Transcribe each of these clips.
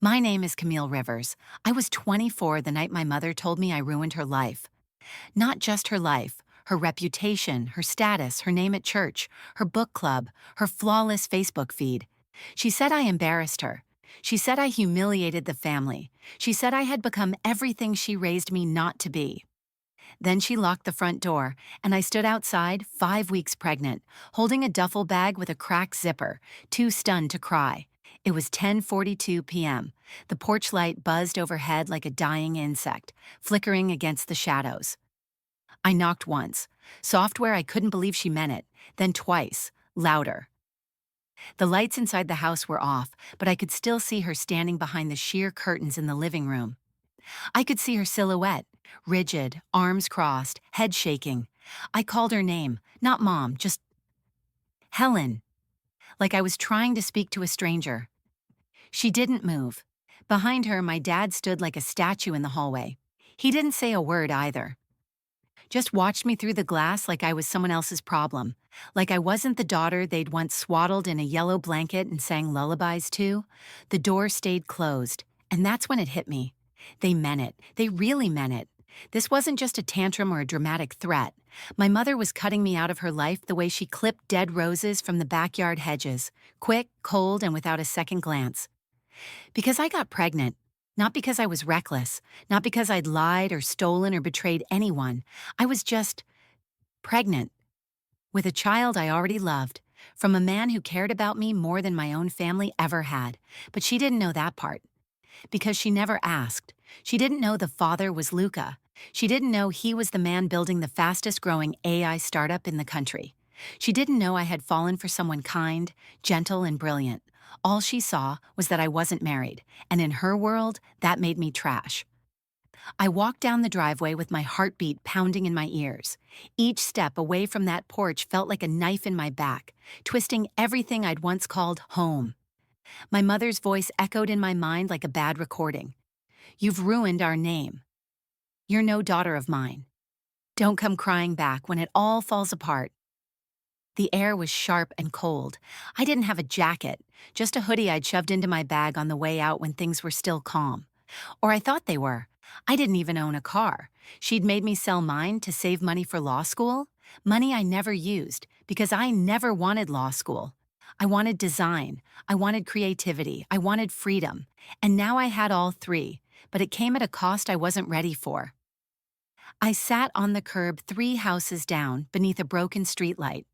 My name is Camille Rivers. I was 24 the night my mother told me I ruined her life. Not just her life, her reputation, her status, her name at church, her book club, her flawless Facebook feed. She said I embarrassed her. She said I humiliated the family. She said I had become everything she raised me not to be. Then she locked the front door, and I stood outside, 5 weeks pregnant, holding a duffel bag with a cracked zipper, too stunned to cry. It was 10:42 p.m. The porch light buzzed overhead like a dying insect, flickering against the shadows. I knocked once, soft where I couldn't believe she meant it, then twice, louder. The lights inside the house were off, but I could still see her standing behind the sheer curtains in the living room. I could see her silhouette, rigid, arms crossed, head shaking. I called her name, not Mom, just Helen, like I was trying to speak to a stranger. She didn't move. Behind her, my dad stood like a statue in the hallway. He didn't say a word either. Just watched me through the glass like I was someone else's problem, like I wasn't the daughter they'd once swaddled in a yellow blanket and sang lullabies to. The door stayed closed, and that's when it hit me. They meant it. They really meant it. This wasn't just a tantrum or a dramatic threat. My mother was cutting me out of her life the way she clipped dead roses from the backyard hedges, quick, cold, and without a second glance. Because I got pregnant, not because I was reckless, not because I'd lied or stolen or betrayed anyone. I was just pregnant with a child I already loved, from a man who cared about me more than my own family ever had. But she didn't know that part, because she never asked. She didn't know the father was Luca. She didn't know he was the man building the fastest-growing AI startup in the country. She didn't know I had fallen for someone kind, gentle, and brilliant. All she saw was that I wasn't married, and in her world, that made me trash. I walked down the driveway with my heartbeat pounding in my ears. Each step away from that porch felt like a knife in my back, twisting everything I'd once called home. My mother's voice echoed in my mind like a bad recording. "You've ruined our name. You're no daughter of mine. Don't come crying back when it all falls apart." The air was sharp and cold. I didn't have a jacket, just a hoodie I'd shoved into my bag on the way out when things were still calm. Or I thought they were. I didn't even own a car. She'd made me sell mine to save money for law school, money I never used because I never wanted law school. I wanted design, I wanted creativity, I wanted freedom, and now I had all three, but it came at a cost I wasn't ready for. I sat on the curb 3 houses down beneath a broken streetlight.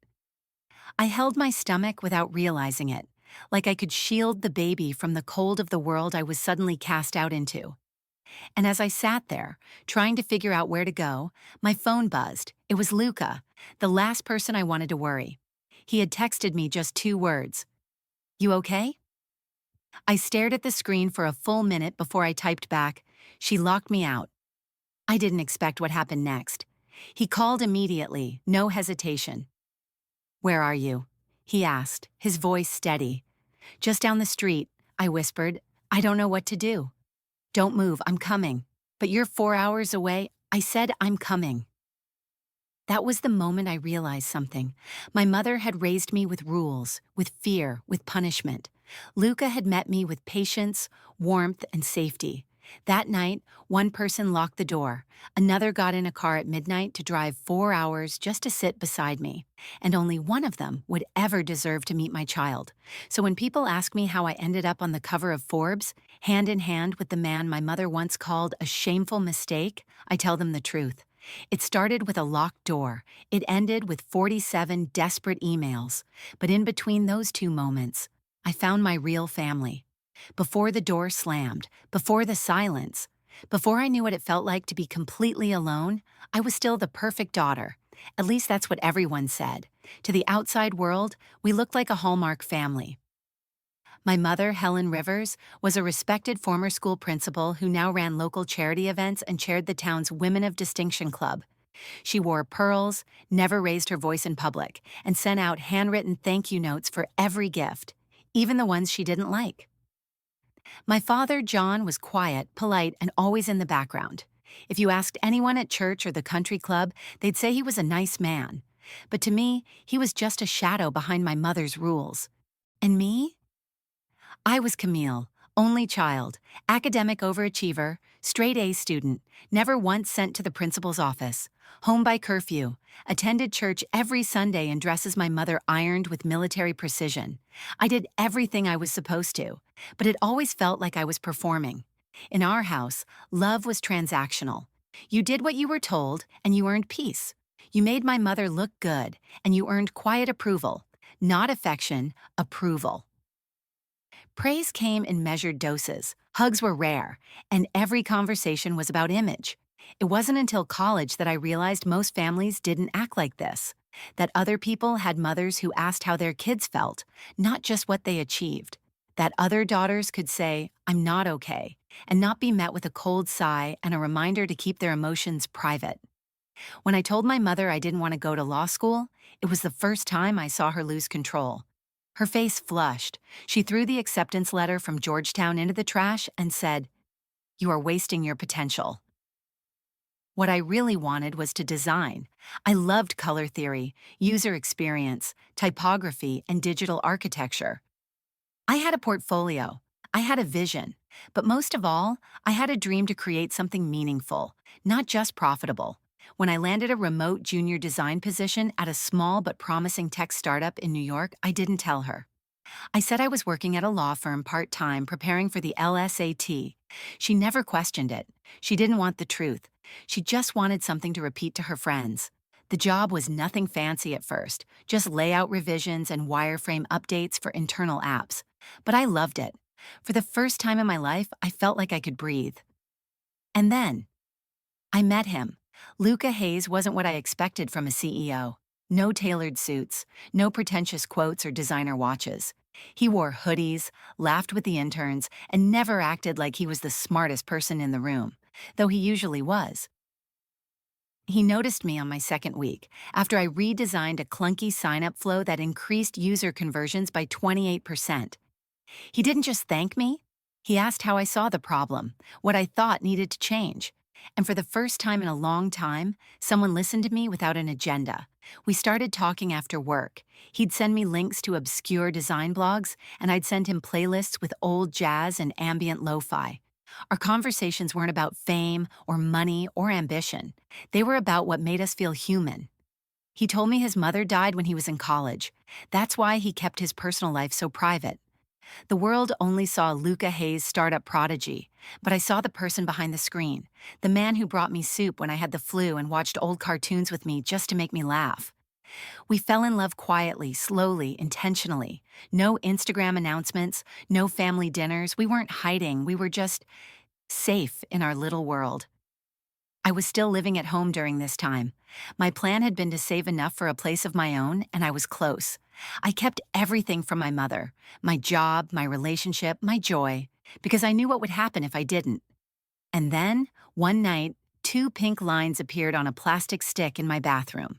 I held my stomach without realizing it, like I could shield the baby from the cold of the world I was suddenly cast out into. And as I sat there, trying to figure out where to go, my phone buzzed. It was Luca, the last person I wanted to worry. He had texted me just 2 words. "You okay?" I stared at the screen for a full minute before I typed back, "She locked me out." I didn't expect what happened next. He called immediately, no hesitation. "Where are you?" he asked, his voice steady. "Just down the street," I whispered. "I don't know what to do." "Don't move, I'm coming." "But you're 4 hours away." I said, "I'm coming." That was the moment I realized something. My mother had raised me with rules, with fear, with punishment. Luca had met me with patience, warmth, and safety. That night, one person locked the door. Another got in a car at midnight to drive 4 hours just to sit beside me. And only one of them would ever deserve to meet my child. So when people ask me how I ended up on the cover of Forbes, hand in hand with the man my mother once called a shameful mistake, I tell them the truth. It started with a locked door. It ended with 47 desperate emails. But in between those 2 moments, I found my real family. Before the door slammed, before the silence, before I knew what it felt like to be completely alone, I was still the perfect daughter. At least that's what everyone said. To the outside world, we looked like a Hallmark family. My mother, Helen Rivers, was a respected former school principal who now ran local charity events and chaired the town's Women of Distinction Club. She wore pearls, never raised her voice in public, and sent out handwritten thank you notes for every gift, even the ones she didn't like. My father, John, was quiet, polite, and always in the background. If you asked anyone at church or the country club, they'd say he was a nice man. But to me, he was just a shadow behind my mother's rules. And me? I was Camille, Only child, academic overachiever, straight A student, never once sent to the principal's office. Home by curfew, attended church every Sunday in dresses my mother ironed with military precision. I did everything I was supposed to, but it always felt like I was performing. In our house, love was transactional. You did what you were told, and you earned peace. You made my mother look good, and you earned quiet approval. Not affection, approval. Praise came in measured doses, hugs were rare, and every conversation was about image. It wasn't until college that I realized most families didn't act like this, that other people had mothers who asked how their kids felt, not just what they achieved. That other daughters could say, "I'm not okay," and not be met with a cold sigh and a reminder to keep their emotions private. When I told my mother I didn't want to go to law school, it was the first time I saw her lose control. Her face flushed. She threw the acceptance letter from Georgetown into the trash and said, "You are wasting your potential." What I really wanted was to design. I loved color theory, user experience, typography, and digital architecture. I had a portfolio. I had a vision. But most of all, I had a dream to create something meaningful, not just profitable. When I landed a remote junior design position at a small but promising tech startup in New York, I didn't tell her. I said I was working at a law firm part-time preparing for the LSAT. She never questioned it. She didn't want the truth. She just wanted something to repeat to her friends. The job was nothing fancy at first, just layout revisions and wireframe updates for internal apps. But I loved it. For the first time in my life, I felt like I could breathe. And then, I met him. Luca Hayes wasn't what I expected from a CEO. No tailored suits, no pretentious quotes or designer watches. He wore hoodies, laughed with the interns, and never acted like he was the smartest person in the room, though he usually was. He noticed me on my second week, after I redesigned a clunky sign-up flow that increased user conversions by 28%. He didn't just thank me. He asked how I saw the problem, what I thought needed to change. And for the first time in a long time, someone listened to me without an agenda. We started talking after work. He'd send me links to obscure design blogs, and I'd send him playlists with old jazz and ambient lo-fi. Our conversations weren't about fame or money or ambition. They were about what made us feel human. He told me his mother died when he was in college. That's why he kept his personal life so private. The world only saw Luca Hayes' startup prodigy, but I saw the person behind the screen, the man who brought me soup when I had the flu and watched old cartoons with me just to make me laugh. We fell in love quietly, slowly, intentionally. No Instagram announcements, no family dinners. We weren't hiding. We were just safe in our little world. I was still living at home during this time. My plan had been to save enough for a place of my own, and I was close. I kept everything from my mother, my job, my relationship, my joy, because I knew what would happen if I didn't. And then, one night, 2 pink lines appeared on a plastic stick in my bathroom.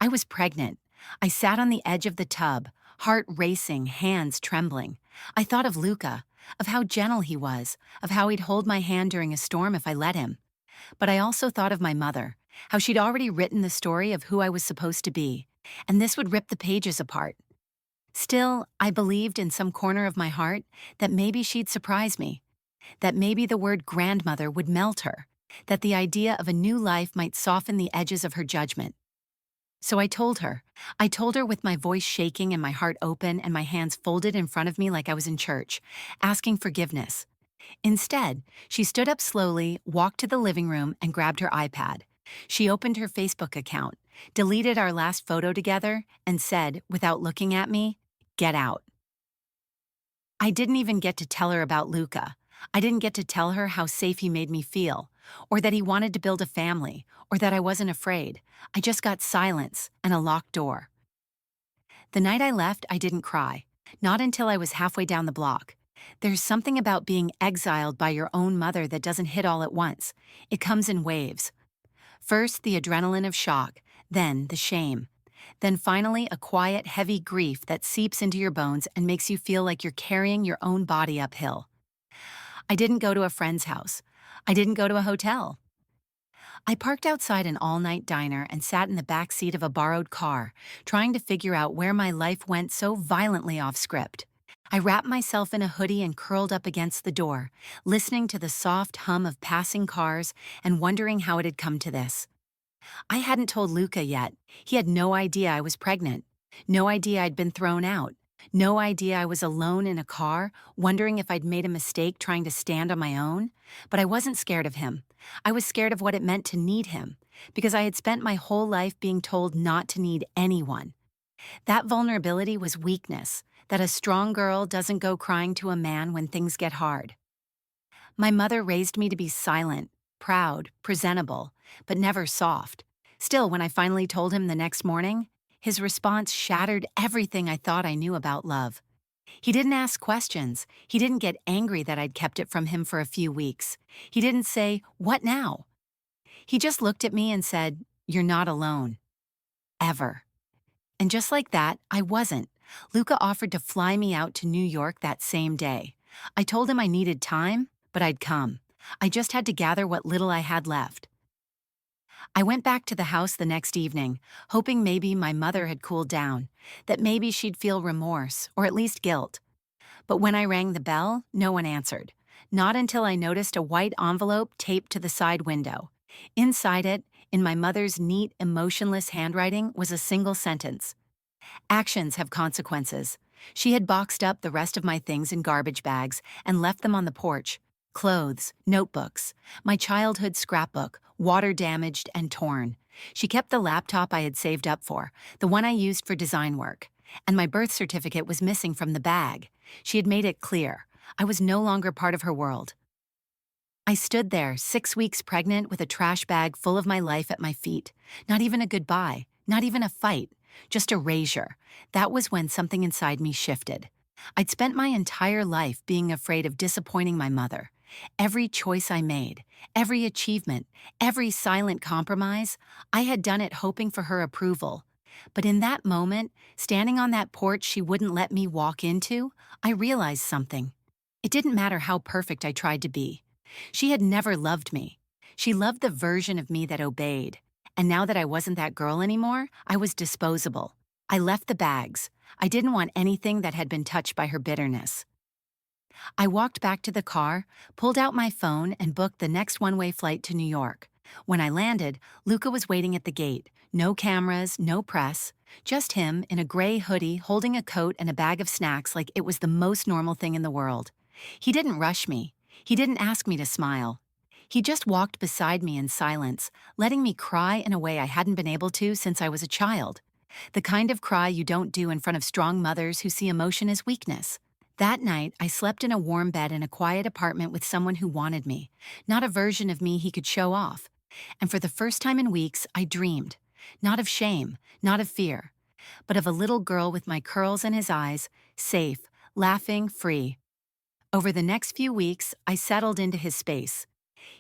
I was pregnant. I sat on the edge of the tub, heart racing, hands trembling. I thought of Luca, of how gentle he was, of how he'd hold my hand during a storm if I let him. But I also thought of my mother, how she'd already written the story of who I was supposed to be, and this would rip the pages apart. Still, I believed in some corner of my heart that maybe she'd surprise me, that maybe the word grandmother would melt her, that the idea of a new life might soften the edges of her judgment. So I told her. I told her with my voice shaking and my heart open and my hands folded in front of me like I was in church, asking forgiveness. Instead, she stood up slowly, walked to the living room, and grabbed her iPad. She opened her Facebook account, deleted our last photo together, and said, without looking at me, "Get out." I didn't even get to tell her about Luca. I didn't get to tell her how safe he made me feel, or that he wanted to build a family, or that I wasn't afraid. I just got silence and a locked door. The night I left, I didn't cry. Not until I was halfway down the block. There's something about being exiled by your own mother that doesn't hit all at once. It comes in waves. First, the adrenaline of shock, then the shame. Then finally, a quiet, heavy grief that seeps into your bones and makes you feel like you're carrying your own body uphill. I didn't go to a friend's house. I didn't go to a hotel. I parked outside an all-night diner and sat in the back seat of a borrowed car, trying to figure out where my life went so violently off script. I wrapped myself in a hoodie and curled up against the door, listening to the soft hum of passing cars and wondering how it had come to this. I hadn't told Luca yet. He had no idea I was pregnant. No idea I'd been thrown out. No idea I was alone in a car, wondering if I'd made a mistake trying to stand on my own. But I wasn't scared of him. I was scared of what it meant to need him, because I had spent my whole life being told not to need anyone. That vulnerability was weakness, that a strong girl doesn't go crying to a man when things get hard. My mother raised me to be silent, proud, presentable, but never soft. Still, when I finally told him the next morning, his response shattered everything I thought I knew about love. He didn't ask questions. He didn't get angry that I'd kept it from him for a few weeks. He didn't say, "What now?" He just looked at me and said, "You're not alone. Ever." And just like that, I wasn't. Luca offered to fly me out to New York that same day. I told him I needed time, but I'd come. I just had to gather what little I had left. I went back to the house the next evening, hoping maybe my mother had cooled down, that maybe she'd feel remorse, or at least guilt. But when I rang the bell, no one answered. Not until I noticed a white envelope taped to the side window. Inside it, in my mother's neat, emotionless handwriting, was a single sentence. Actions have consequences. She had boxed up the rest of my things in garbage bags and left them on the porch. Clothes, notebooks, my childhood scrapbook, water-damaged and torn. She kept the laptop I had saved up for, the one I used for design work. And my birth certificate was missing from the bag. She had made it clear. I was no longer part of her world. I stood there, 6 weeks pregnant, with a trash bag full of my life at my feet. Not even a goodbye, not even a fight, just erasure. That was when something inside me shifted. I'd spent my entire life being afraid of disappointing my mother. Every choice I made, every achievement, every silent compromise, I had done it hoping for her approval. But in that moment, standing on that porch she wouldn't let me walk into, I realized something. It didn't matter how perfect I tried to be. She had never loved me. She loved the version of me that obeyed. And now that I wasn't that girl anymore, I was disposable. I left the bags. I didn't want anything that had been touched by her bitterness. I walked back to the car, pulled out my phone, and booked the next one-way flight to New York. When I landed, Luca was waiting at the gate. No cameras, no press. Just him in a gray hoodie holding a coat and a bag of snacks like it was the most normal thing in the world. He didn't rush me. He didn't ask me to smile. He just walked beside me in silence, letting me cry in a way I hadn't been able to since I was a child. The kind of cry you don't do in front of strong mothers who see emotion as weakness. That night, I slept in a warm bed in a quiet apartment with someone who wanted me, not a version of me he could show off. And for the first time in weeks, I dreamed. Not of shame, not of fear, but of a little girl with my curls in his eyes, safe, laughing, free. Over the next few weeks, I settled into his space.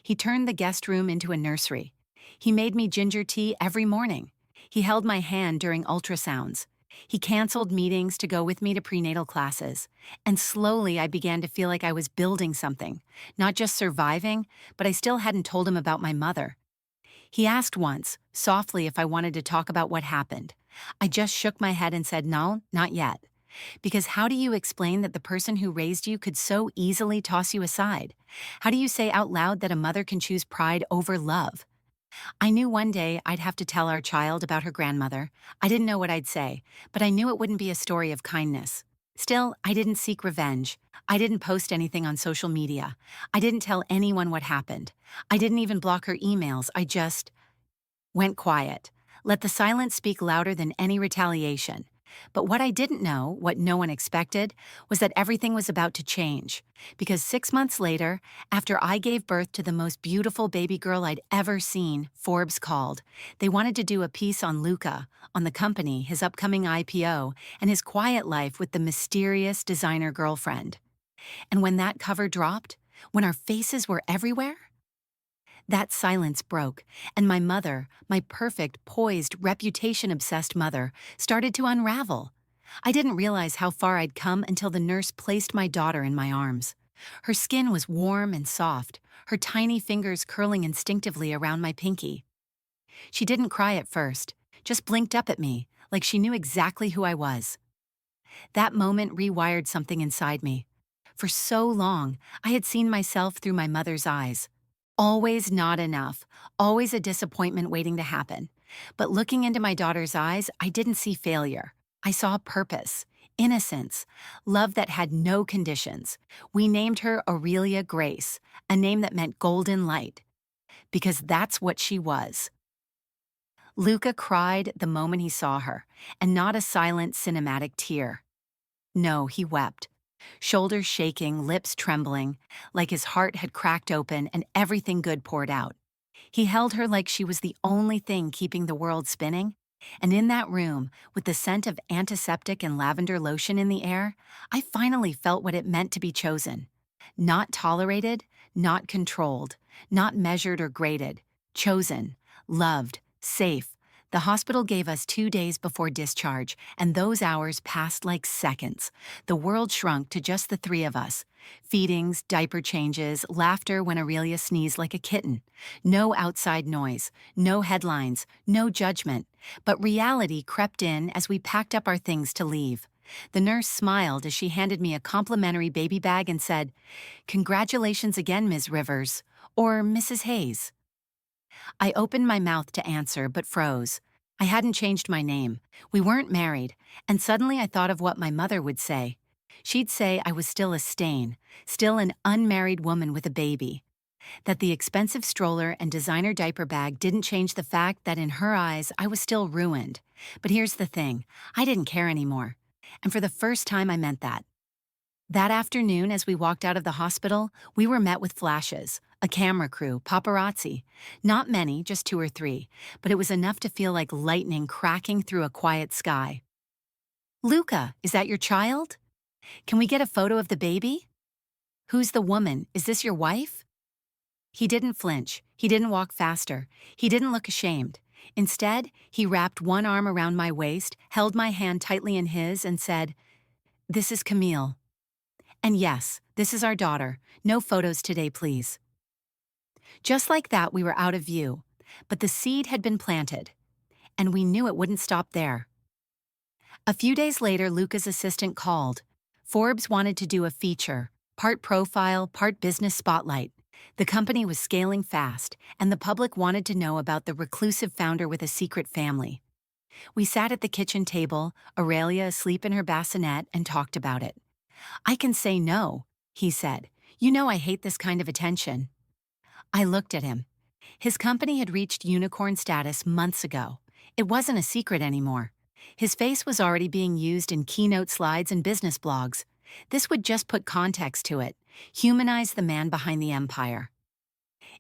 He turned the guest room into a nursery. He made me ginger tea every morning. He held my hand during ultrasounds. He canceled meetings to go with me to prenatal classes. And slowly I began to feel like I was building something, not just surviving, but I still hadn't told him about my mother. He asked once, softly, if I wanted to talk about what happened. I just shook my head and said, no, not yet. Because how do you explain that the person who raised you could so easily toss you aside? How do you say out loud that a mother can choose pride over love? I knew one day I'd have to tell our child about her grandmother. I didn't know what I'd say, but I knew it wouldn't be a story of kindness. Still, I didn't seek revenge. I didn't post anything on social media. I didn't tell anyone what happened. I didn't even block her emails. I just went quiet. Let the silence speak louder than any retaliation. But what I didn't know, what no one expected, was that everything was about to change. Because 6 months later, after I gave birth to the most beautiful baby girl I'd ever seen, Forbes called. They wanted to do a piece on Luca, on the company, his upcoming IPO, and his quiet life with the mysterious designer girlfriend. And when that cover dropped, when our faces were everywhere, that silence broke, and my mother, my perfect, poised, reputation-obsessed mother, started to unravel. I didn't realize how far I'd come until the nurse placed my daughter in my arms. Her skin was warm and soft, her tiny fingers curling instinctively around my pinky. She didn't cry at first, just blinked up at me, like she knew exactly who I was. That moment rewired something inside me. For so long, I had seen myself through my mother's eyes. Always not enough, always a disappointment waiting to happen. But looking into my daughter's eyes, I didn't see failure. I saw purpose, innocence, love that had no conditions. We named her Aurelia Grace, a name that meant golden light, because that's what she was. Luca cried the moment he saw her, and not a silent cinematic tear. No, he wept, shoulders shaking, lips trembling, like his heart had cracked open and everything good poured out. He held her like she was the only thing keeping the world spinning. And in that room, with the scent of antiseptic and lavender lotion in the air, I finally felt what it meant to be chosen. Not tolerated, not controlled, not measured or graded. Chosen, loved, safe. The hospital gave us 2 days before discharge, and those hours passed like seconds. The world shrunk to just the three of us. Feedings, diaper changes, laughter when Aurelia sneezed like a kitten. No outside noise, no headlines, no judgment. But reality crept in as we packed up our things to leave. The nurse smiled as she handed me a complimentary baby bag and said, "Congratulations again, Ms. Rivers," or Mrs. Hayes. I opened my mouth to answer, but froze. I hadn't changed my name. We weren't married, and suddenly I thought of what my mother would say. She'd say I was still a stain, still an unmarried woman with a baby. That the expensive stroller and designer diaper bag didn't change the fact that in her eyes I was still ruined. But here's the thing, I didn't care anymore. And for the first time I meant that. That afternoon, as we walked out of the hospital, we were met with flashes, a camera crew, paparazzi. Not many, just 2 or 3, but it was enough to feel like lightning cracking through a quiet sky. "Luca, is that your child? Can we get a photo of the baby? Who's the woman? Is this your wife?" He didn't flinch. He didn't walk faster. He didn't look ashamed. Instead, he wrapped one arm around my waist, held my hand tightly in his, and said, "This is Camille. And yes, this is our daughter. No photos today, please." Just like that, we were out of view. But the seed had been planted, and we knew it wouldn't stop there. A few days later, Luca's assistant called. Forbes wanted to do a feature, part profile, part business spotlight. The company was scaling fast, and the public wanted to know about the reclusive founder with a secret family. We sat at the kitchen table, Aurelia asleep in her bassinet, and talked about it. "I can say no," he said. "You know I hate this kind of attention." I looked at him. His company had reached unicorn status months ago. It wasn't a secret anymore. His face was already being used in keynote slides and business blogs. This would just put context to it, humanize the man behind the empire.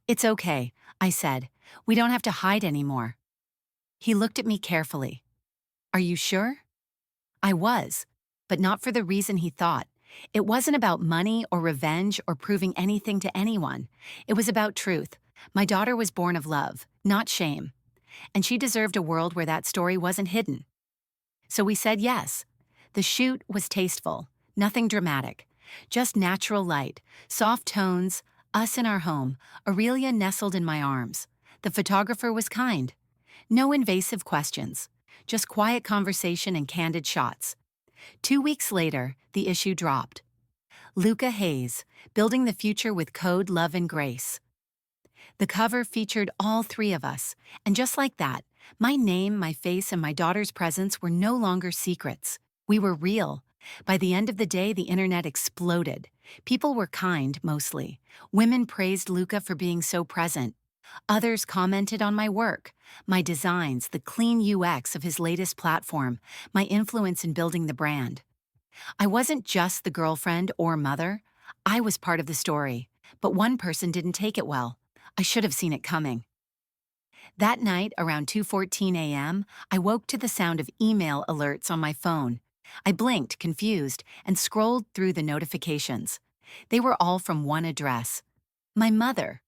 "It's okay," I said. "We don't have to hide anymore." He looked at me carefully. "Are you sure?" I was, but not for the reason he thought. It wasn't about money or revenge or proving anything to anyone. It was about truth. My daughter was born of love, not shame. And she deserved a world where that story wasn't hidden. So we said yes. The shoot was tasteful, nothing dramatic. Just natural light, soft tones, us in our home, Aurelia nestled in my arms. The photographer was kind. No invasive questions, just quiet conversation and candid shots. 2 weeks later, the issue dropped. Luca Hayes, Building the Future with Code Love and Grace. The cover featured all 3 of us, and just like that, my name, my face, and my daughter's presence were no longer secrets. We were real. By the end of the day, the internet exploded. People were kind, mostly. Women praised Luca for being so present. Others commented on my work, my designs, the clean UX of his latest platform, my influence in building the brand. I wasn't just the girlfriend or mother. I was part of the story, but one person didn't take it well. I should have seen it coming. That night, around 2:14 a.m., I woke to the sound of email alerts on my phone. I blinked, confused, and scrolled through the notifications. They were all from one address. My mother.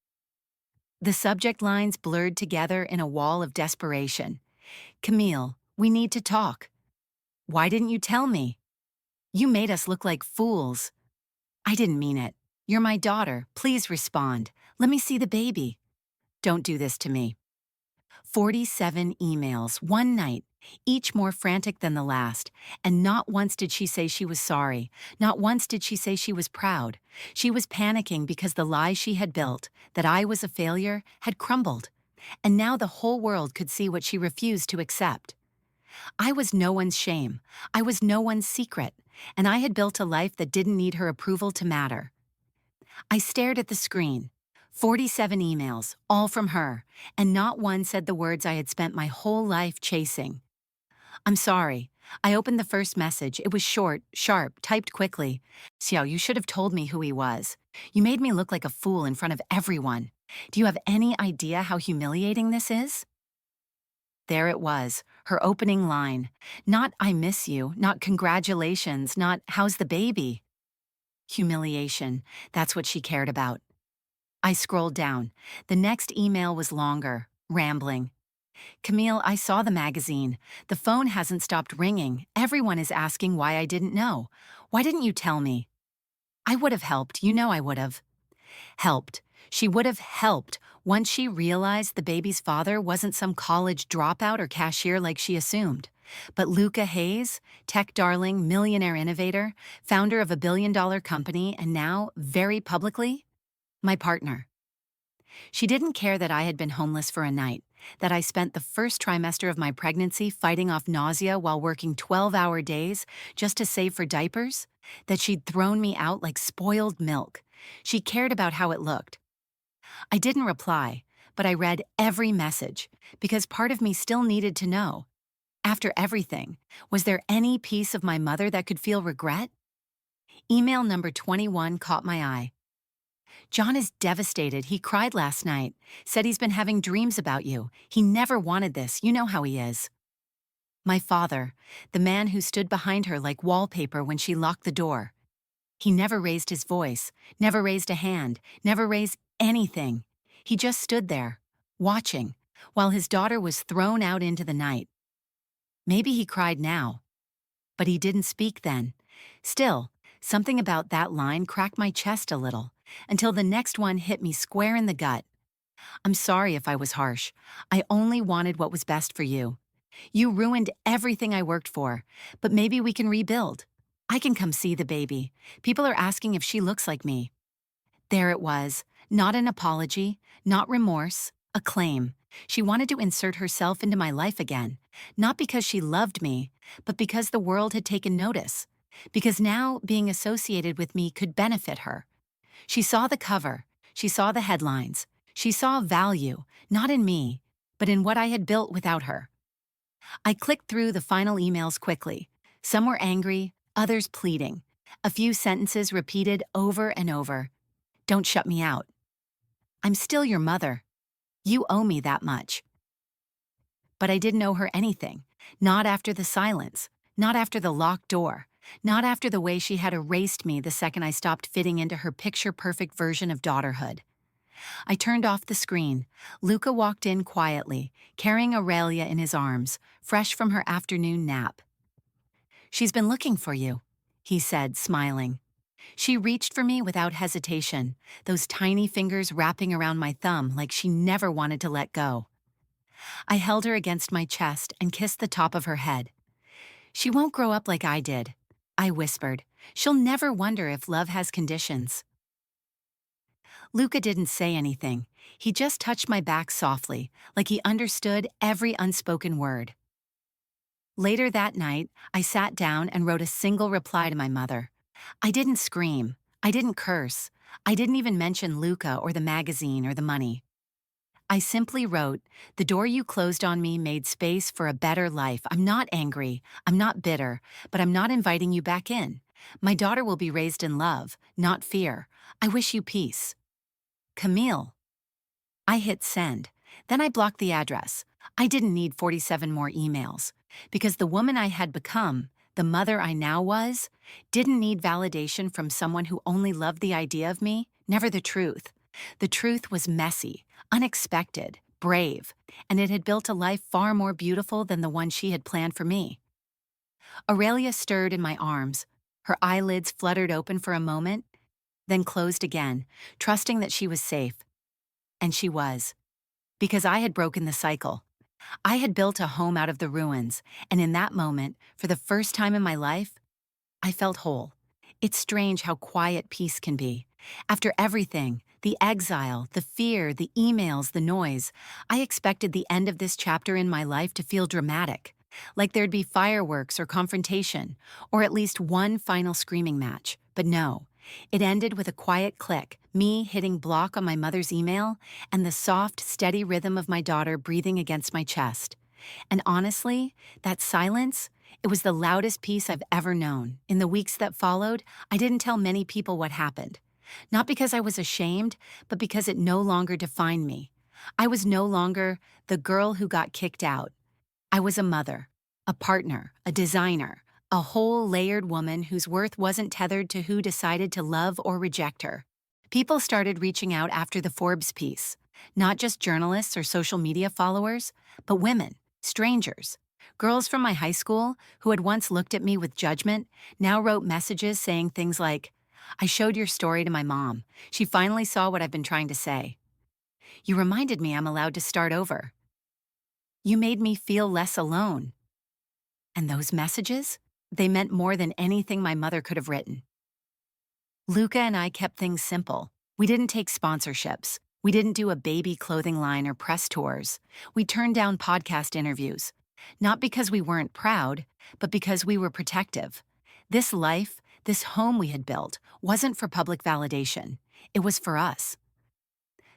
The subject lines blurred together in a wall of desperation. "Camille, we need to talk." "Why didn't you tell me?" "You made us look like fools." "I didn't mean it. You're my daughter. Please respond. Let me see the baby." "Don't do this to me." 47 emails, one night, each more frantic than the last, and not once did she say she was sorry. Not once did she say she was proud. She was panicking because the lie she had built, that I was a failure, had crumbled. And now the whole world could see what she refused to accept. I was no one's shame. I was no one's secret. And I had built a life that didn't need her approval to matter. I stared at the screen. 47 emails, all from her, and not one said the words I had spent my whole life chasing. I'm sorry. I opened the first message. It was short, sharp, typed quickly. Xiao, you should have told me who he was. You made me look like a fool in front of everyone. Do you have any idea how humiliating this is? There it was, her opening line. Not "I miss you," not "congratulations," not "how's the baby?" Humiliation, that's what she cared about. I scrolled down. The next email was longer, rambling. Camille, I saw the magazine. The phone hasn't stopped ringing. Everyone is asking why I didn't know. Why didn't you tell me? I would have helped, you know I would have. Helped. She would have helped once she realized the baby's father wasn't some college dropout or cashier like she assumed. But Luca Hayes, tech darling, millionaire innovator, founder of a billion-dollar company, and now, very publicly, my partner. She didn't care that I had been homeless for a night, that I spent the first trimester of my pregnancy fighting off nausea while working 12-hour days just to save for diapers, that she'd thrown me out like spoiled milk. She cared about how it looked. I didn't reply, but I read every message, because part of me still needed to know. After everything, was there any piece of my mother that could feel regret? Email number 21 caught my eye. John is devastated. He cried last night, said he's been having dreams about you. He never wanted this. You know how he is. My father, the man who stood behind her like wallpaper when she locked the door. He never raised his voice, never raised a hand, never raised anything. He just stood there, watching, while his daughter was thrown out into the night. Maybe he cried now, but he didn't speak then. Still, something about that line cracked my chest a little, until the next one hit me square in the gut. I'm sorry if I was harsh. I only wanted what was best for you. You ruined everything I worked for, but maybe we can rebuild. I can come see the baby. People are asking if she looks like me. There it was, not an apology, not remorse, a claim. She wanted to insert herself into my life again, not because she loved me, but because the world had taken notice, because now being associated with me could benefit her. She saw the cover, she saw the headlines, she saw value, not in me, but in what I had built without her. I clicked through the final emails quickly. Some were angry, others pleading. A few sentences repeated over and over. Don't shut me out. I'm still your mother. You owe me that much. But I didn't owe her anything. Not after the silence. Not after the locked door. Not after the way she had erased me the second I stopped fitting into her picture-perfect version of daughterhood. I turned off the screen. Luca walked in quietly, carrying Aurelia in his arms, fresh from her afternoon nap. She's been looking for you, he said, smiling. She reached for me without hesitation, those tiny fingers wrapping around my thumb like she never wanted to let go. I held her against my chest and kissed the top of her head. She won't grow up like I did, I whispered. She'll never wonder if love has conditions. Luca didn't say anything. He just touched my back softly, like he understood every unspoken word. Later that night, I sat down and wrote a single reply to my mother. I didn't scream. I didn't curse. I didn't even mention Luca or the magazine or the money. I simply wrote, the door you closed on me made space for a better life. I'm not angry. I'm not bitter, but I'm not inviting you back in. My daughter will be raised in love, not fear. I wish you peace. Camille. I hit send. Then I blocked the address. I didn't need 47 more emails. Because the woman I had become, the mother I now was, didn't need validation from someone who only loved the idea of me, never the truth. The truth was messy, unexpected, brave, and it had built a life far more beautiful than the one she had planned for me. Aurelia stirred in my arms. Her eyelids fluttered open for a moment, then closed again, trusting that she was safe. And she was. Because I had broken the cycle. I had built a home out of the ruins, and in that moment, for the first time in my life, I felt whole. It's strange how quiet peace can be. After everything, the exile, the fear, the emails, the noise, I expected the end of this chapter in my life to feel dramatic, like there'd be fireworks or confrontation, or at least one final screaming match. But no, it ended with a quiet click, me hitting block on my mother's email, and the soft, steady rhythm of my daughter breathing against my chest. And honestly, that silence, it was the loudest peace I've ever known. In the weeks that followed, I didn't tell many people what happened. Not because I was ashamed, but because it no longer defined me. I was no longer the girl who got kicked out. I was a mother, a partner, a designer, a whole layered woman whose worth wasn't tethered to who decided to love or reject her. People started reaching out after the Forbes piece, not just journalists or social media followers, but women, strangers. Girls from my high school, who had once looked at me with judgment, now wrote messages saying things like, "I showed your story to my mom. She finally saw what I've been trying to say. You reminded me I'm allowed to start over. You made me feel less alone." And those messages? They meant more than anything my mother could have written. Luca and I kept things simple. We didn't take sponsorships. We didn't do a baby clothing line or press tours. We turned down podcast interviews. Not because we weren't proud, but because we were protective. This life, this home we had built, wasn't for public validation. It was for us.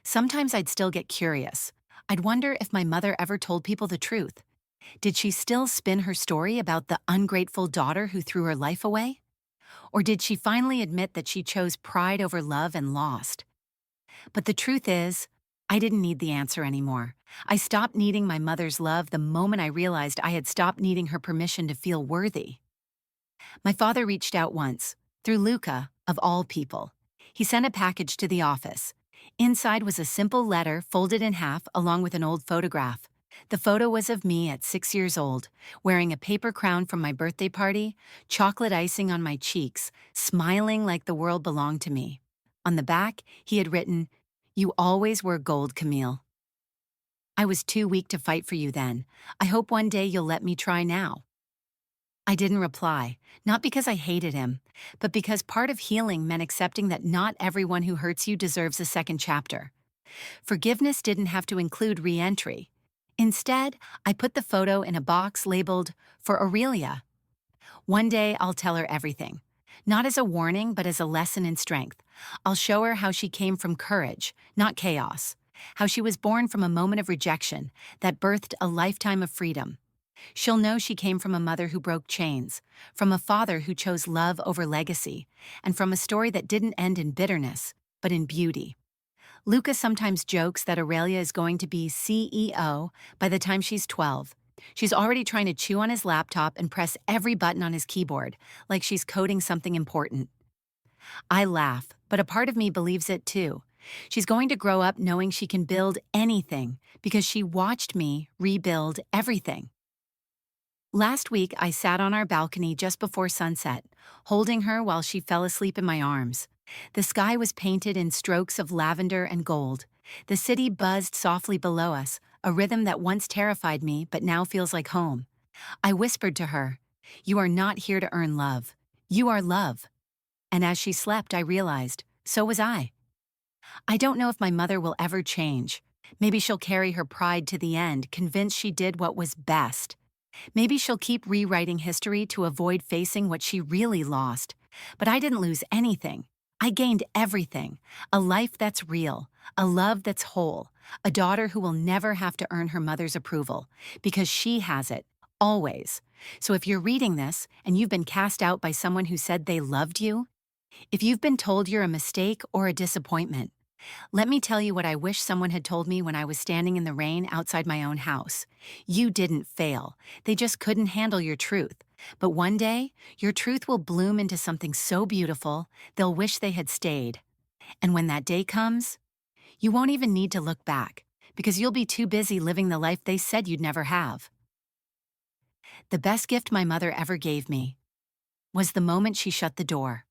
Sometimes I'd still get curious. I'd wonder if my mother ever told people the truth. Did she still spin her story about the ungrateful daughter who threw her life away? Or did she finally admit that she chose pride over love and lost? But the truth is, I didn't need the answer anymore. I stopped needing my mother's love the moment I realized I had stopped needing her permission to feel worthy. My father reached out once, through Luca, of all people. He sent a package to the office. Inside was a simple letter folded in half along with an old photograph. The photo was of me at 6 years old, wearing a paper crown from my birthday party, chocolate icing on my cheeks, smiling like the world belonged to me. On the back, he had written, "You always were gold, Camille. I was too weak to fight for you then. I hope one day you'll let me try now." I didn't reply, not because I hated him, but because part of healing meant accepting that not everyone who hurts you deserves a second chapter. Forgiveness didn't have to include re-entry. Instead, I put the photo in a box labeled, "For Aurelia." One day, I'll tell her everything. Not as a warning, but as a lesson in strength. I'll show her how she came from courage, not chaos. How she was born from a moment of rejection that birthed a lifetime of freedom. She'll know she came from a mother who broke chains, from a father who chose love over legacy, and from a story that didn't end in bitterness, but in beauty. Luca sometimes jokes that Aurelia is going to be CEO by the time she's 12. She's already trying to chew on his laptop and press every button on his keyboard, like she's coding something important. I laugh, but a part of me believes it too. She's going to grow up knowing she can build anything because she watched me rebuild everything. Last week, I sat on our balcony just before sunset, holding her while she fell asleep in my arms. The sky was painted in strokes of lavender and gold. The city buzzed softly below us, a rhythm that once terrified me but now feels like home. I whispered to her, "You are not here to earn love. You are love." And as she slept, I realized, so was I. I don't know if my mother will ever change. Maybe she'll carry her pride to the end, convinced she did what was best. Maybe she'll keep rewriting history to avoid facing what she really lost. But I didn't lose anything. I gained everything. A life that's real, a love that's whole, a daughter who will never have to earn her mother's approval, because she has it, always. So if you're reading this and you've been cast out by someone who said they loved you, if you've been told you're a mistake or a disappointment, let me tell you what I wish someone had told me when I was standing in the rain outside my own house. You didn't fail. They just couldn't handle your truth. But one day, your truth will bloom into something so beautiful, they'll wish they had stayed. And when that day comes, you won't even need to look back, because you'll be too busy living the life they said you'd never have. The best gift my mother ever gave me was the moment she shut the door.